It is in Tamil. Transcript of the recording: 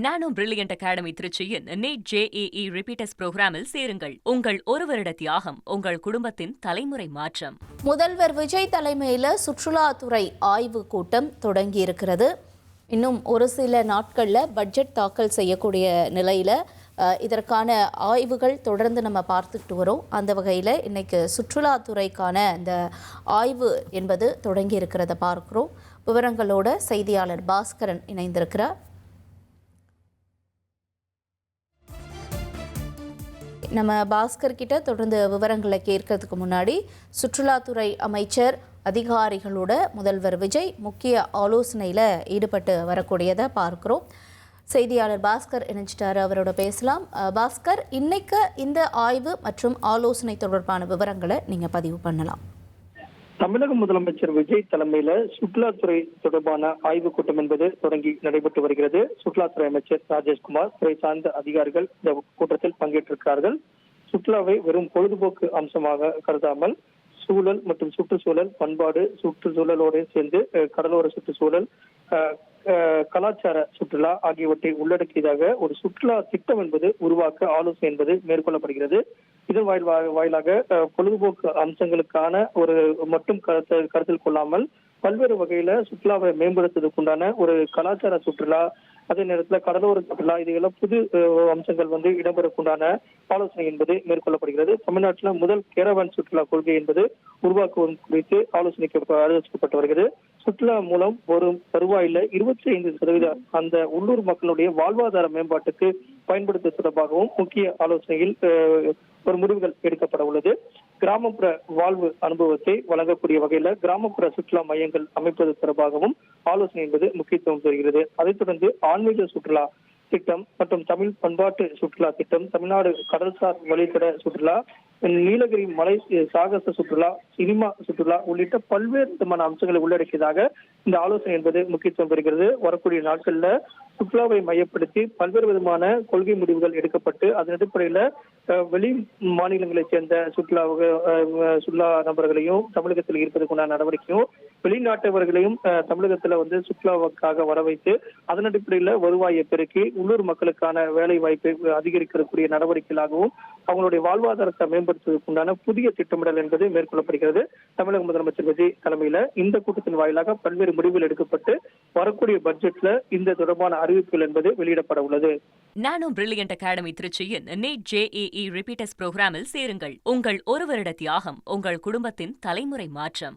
நானோ பிரில்லியன்ட் அகாடமி திருச்சியின் நீட் JEE ரிப்பீட்டர்ஸ் புரோகிராமில் சேருங்கள். உங்கள் ஒரு வருட தியாகம் உங்கள் குடும்பத்தின் தலைமுறை மாற்றம். முதல்வர் விஜய் தலைமையில் சுற்றுலாத்துறை ஆய்வு கூட்டம் தொடங்கி இருக்கிறது. இன்னும் ஒரு சில நாட்களில் பட்ஜெட் தாக்கல் செய்யக்கூடிய நிலையில் இதற்கான ஆய்வுகள் தொடர்ந்து நம்ம பார்த்துக்கிட்டு வரோம். அந்த வகையில் இன்னைக்கு சுற்றுலாத்துறைக்கான இந்த ஆய்வு என்பது தொடங்கி இருக்கிறத பார்க்குறோம். விவரங்களோட செய்தியாளர் பாஸ்கரன் இணைந்திருக்கிறார். நம்ம பாஸ்கர் கிட்ட தொடர்ந்து விவரங்களை கேட்கறதுக்கு முன்னாடி சுற்றுலாத்துறை அமைச்சர் அதிகாரிகளோட முதல்வர் விஜய் முக்கிய ஆலோசனையில் ஈடுபட்டு வரக்கூடியதை பார்க்குறோம். செய்தியாளர் பாஸ்கர் இணைஞ்சிட்டாரு, அவரோட பேசலாம். பாஸ்கர், இன்னைக்கு இந்த ஆய்வு மற்றும் ஆலோசனை தொடர்பான விவரங்களை நீங்க பதிவு பண்ணலாம். தமிழக முதலமைச்சர் விஜய் தலைமையில சுற்றுலாத்துறை தொடர்பான ஆய்வுக் கூட்டம் என்பது தொடங்கி நடைபெற்று வருகிறது. சுற்றுலாத்துறை அமைச்சர் ராஜேஷ்குமார், துறை சார்ந்த அதிகாரிகள் இந்த கூட்டத்தில் பங்கேற்றிருக்கிறார்கள். சுற்றுலாவை வெறும் பொழுதுபோக்கு அம்சமாக கருதாமல் சூழல் மற்றும் சுற்றுச்சூழல், பண்பாடு, சுற்றுச்சூழலோடு சேர்ந்து கடலோர சுற்றுச்சூழல், கலாச்சார சுற்றுலா ஆகியவற்றை உள்ளடக்கியதாக ஒரு சுற்றுலா திட்டம் என்பது உருவாக்க ஆலோசனை என்பது மேற்கொள்ளப்படுகிறது. இதன் வாயிலாக பொழுதுபோக்கு அம்சங்களுக்கான ஒரு மட்டும் கருத்தில் கொள்ளாமல் பல்வேறு வகையில சுற்றுலாவை மேம்படுத்துவதற்குண்டான ஒரு கலாச்சார சுற்றுலா, அதே நேரத்தில் கடலோர சுற்றுலா, இதுயெல்லாம் புது அம்சங்கள் இடம்பெறக்குண்டான ஆலோசனை என்பது மேற்கொள்ளப்படுகிறது. தமிழ்நாட்டில் முதல் கேரவான் சுற்றுலா கொள்கை என்பது உருவாக்குவது குறித்து ஆலோசிக்கப்பட்டு வருகிறது. சுற்றுலா மூலம் வரும் வருவாயில 25% அந்த உள்ளூர் மக்களுடைய வாழ்வாதார மேம்பாட்டுக்கு பயன்படுத்த தொடர்பாகவும் முக்கிய ஆலோசனையில் ஒரு முடிவுகள் எடுக்கப்பட உள்ளது. கிராமப்புற வாழ்வு அனுபவத்தை வழங்கக்கூடிய வகையில கிராமப்புற சுற்றுலா மையங்கள் அமைப்பது தொடர்பாகவும் ஆலோசனை என்பது முக்கியத்துவம் பெறுகிறது. அதைத் தொடர்ந்து ஆன்மீக சுற்றுலா திட்டம் மற்றும் தமிழ் பண்பாட்டு சுற்றுலா திட்டம், தமிழ்நாடு கடல்சார் வழித்தட சுற்றுலா, நீலகிரி மலை சாகச சுற்றுலா, சினிமா சுற்றுலா உள்ளிட்ட பல்வேறு விதமான அம்சங்களை உள்ளடக்கியதாக இந்த ஆலோசனை என்பது முக்கியத்துவம் பெறுகிறது. வரக்கூடிய நாட்கள்ல சுற்றுலாவை மையப்படுத்தி பல்வேறு விதமான கொள்கை முடிவுகள் எடுக்கப்பட்டு அதன் அடிப்படையில வெளி மாநிலங்களைச் சேர்ந்த சுற்றுலா நபர்களையும் தமிழகத்தில் இருப்பதற்குண்டான நடவடிக்கையும், வெளிநாட்டவர்களையும் தமிழகத்துல சுற்றுலாவுக்காக வர வைத்து அதன் அடிப்படையில வருவாயை பெருக்கி உள்ளூர் மக்களுக்கான வேலை வாய்ப்பை அதிகரிக்கக்கூடிய நடவடிக்கைகளாகவும் அவங்களுடைய வாழ்வாதாரத்தை மேம்படுத்துவதற்குண்டான புதிய திட்டமிடல் என்பது மேற்கொள்ளப்படுகிறது. தமிழக முதலமைச்சர் விஜய் தலைமையில இந்த கூட்டத்தின் வாயிலாக பல்வேறு முடிவுகள் எடுக்கப்பட்டு வரக்கூடிய பட்ஜெட்ல இந்த தொடர்பான அறிவிப்புகள் என்பது வெளியிடப்பட உள்ளது. நானோ பிரில்லியன்ட் அகாடமி திருச்சியின் நீட் JEE ரிப்பீட்டர்ஸ் புரோகிராமில் சேருங்கள். உங்கள் ஒரு வருட தியாகம் உங்கள் குடும்பத்தின் தலைமுறை மாற்றம்.